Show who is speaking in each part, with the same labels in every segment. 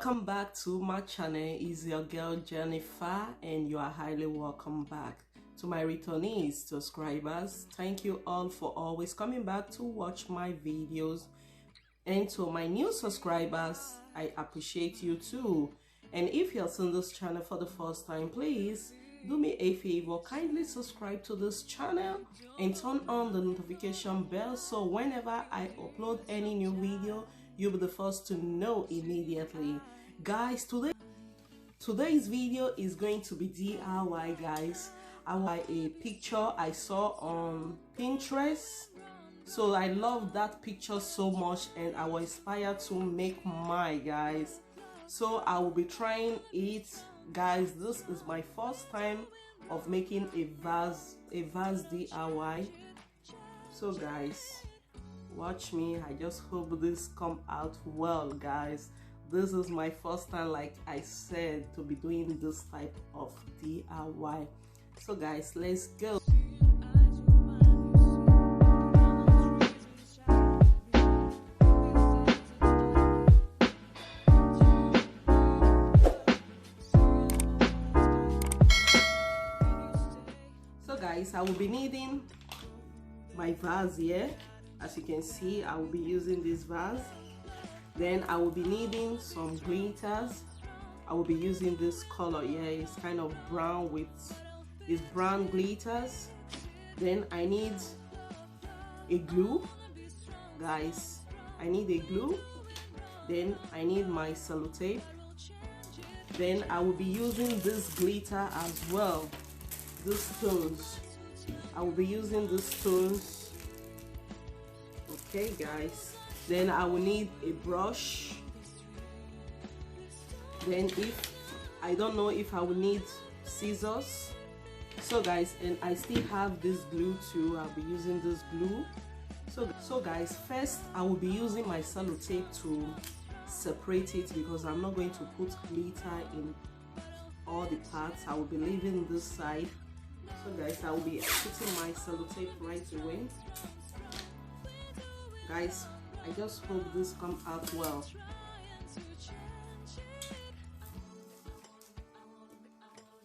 Speaker 1: Welcome back to my channel. Is your girl Jenifer, and you are highly welcome back. To my returnees subscribers, thank you all for always coming back to watch my videos, and to my new subscribers, I appreciate you too. And if you're seeing this channel for the first time, please do me a favor, kindly subscribe to this channel and turn on the notification bell so whenever I upload any new video, you'll be the first to know immediately. Guys, today's video is going to be DIY, guys. I want a picture I saw on Pinterest, so I love that picture so much and I was inspired to make mine, guys. So I will be trying it, guys. This is my first time of making a vase DIY. So guys, watch me. I just hope this come out well, guys. This is my first time, like I said, to be doing this type of DIY. So guys, let's go. So guys, I will be needing my vase here. As you can see, I will be using this vase. Then I will be needing some glitters. I will be using this color here. It's kind of brown with it's brown glitters. Then I need a glue, guys. I need a glue. Then I need my sellotape. Then I will be using this glitter as well. These stones. I will be using these stones. Okay, guys. Then I will need a brush. Then if I don't know if I will need scissors. So guys, and I still have this glue too. I'll be using this glue. So guys, first I will be using my sellotape to separate it because I'm not going to put glitter in all the parts. I will be leaving this side. So guys, I will be putting my sellotape right away. Guys, I just hope this comes out well.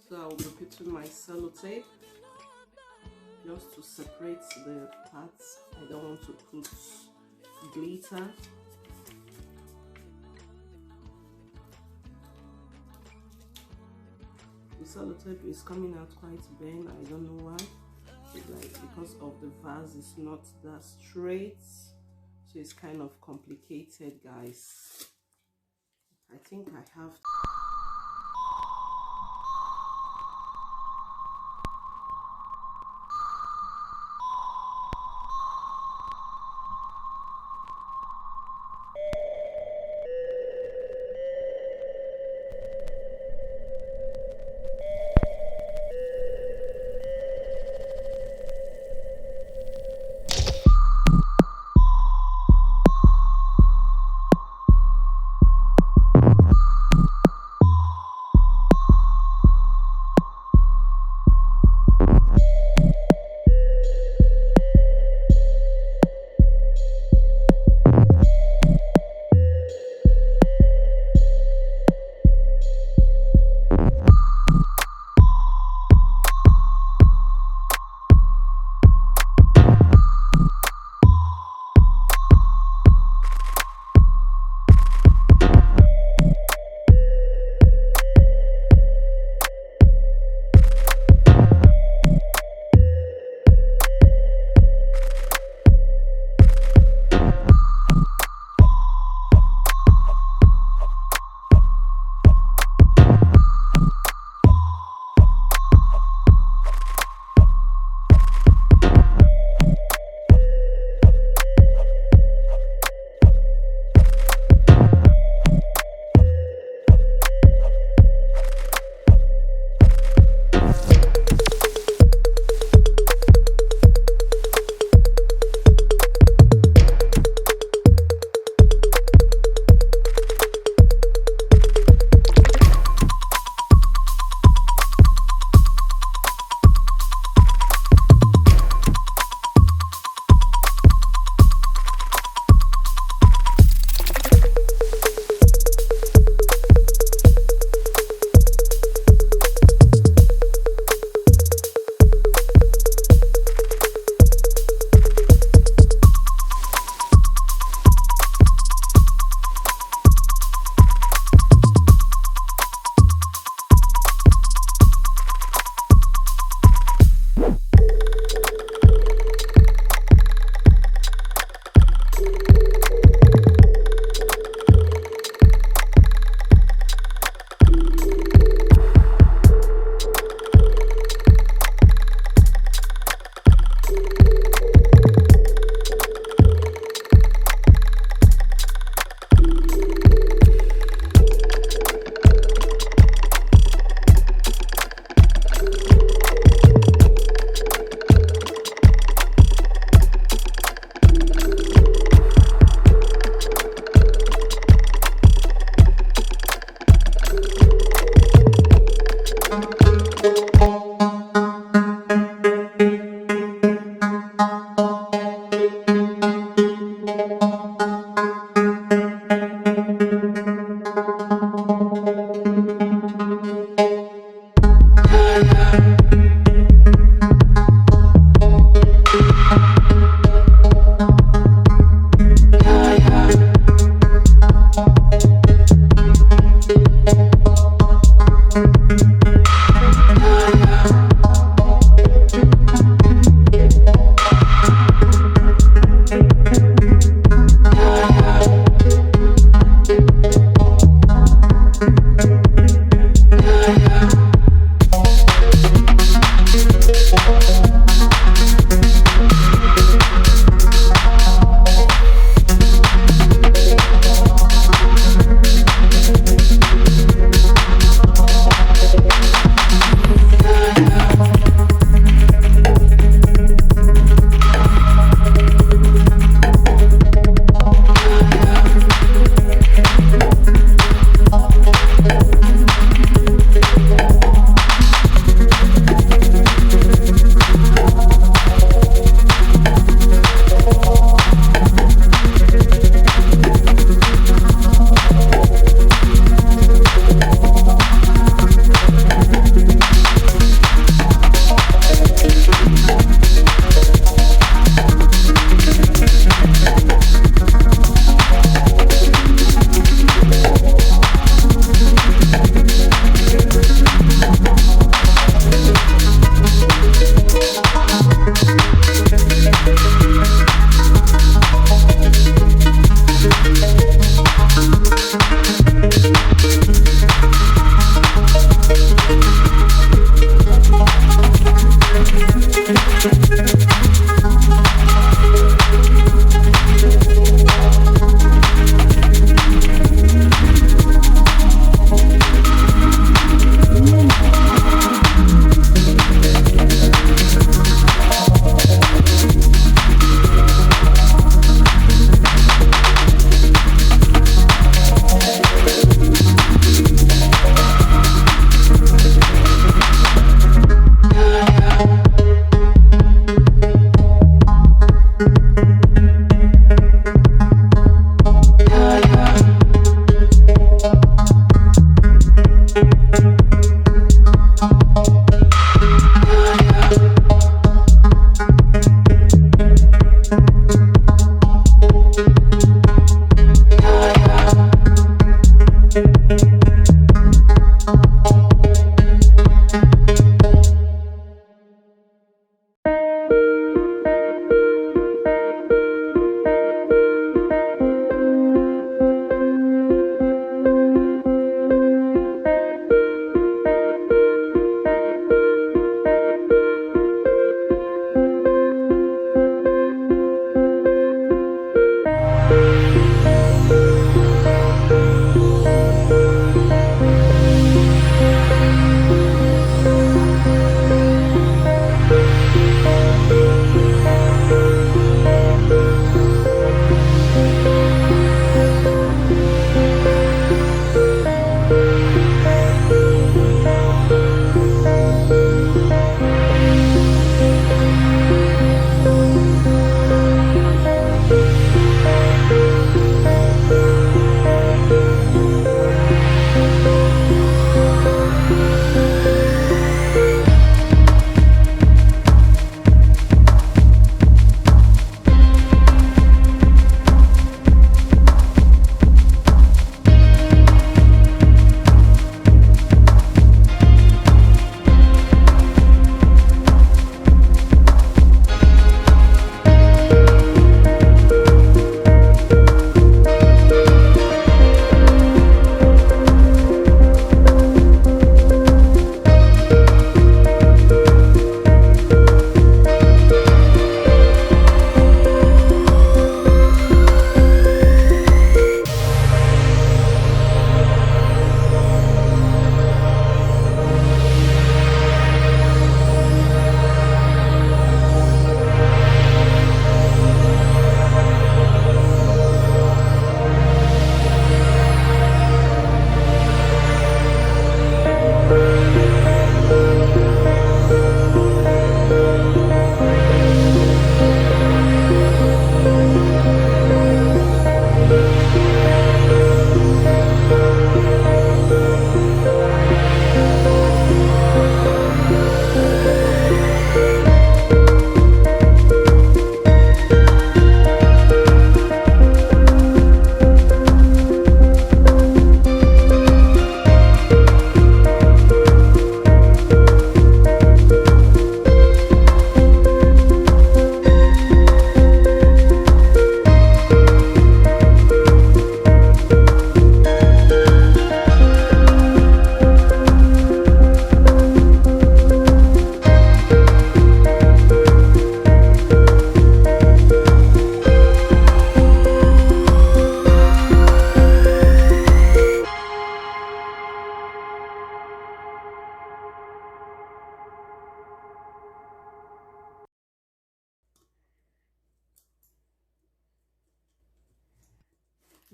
Speaker 1: So I will be putting my sellotape just to separate the parts. I don't want to put glitter. The sellotape is coming out quite bent. I don't know why. It's like because of the vase is not that straight, so it's kind of complicated, guys. I think I have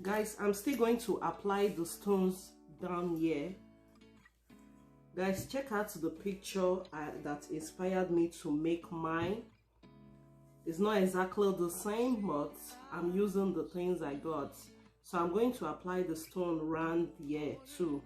Speaker 1: Guys, I'm still going to apply the stones down here. Guys, check out the picture that inspired me to make mine. It's not exactly the same, but I'm using the things I got. So I'm going to apply the stone around here too.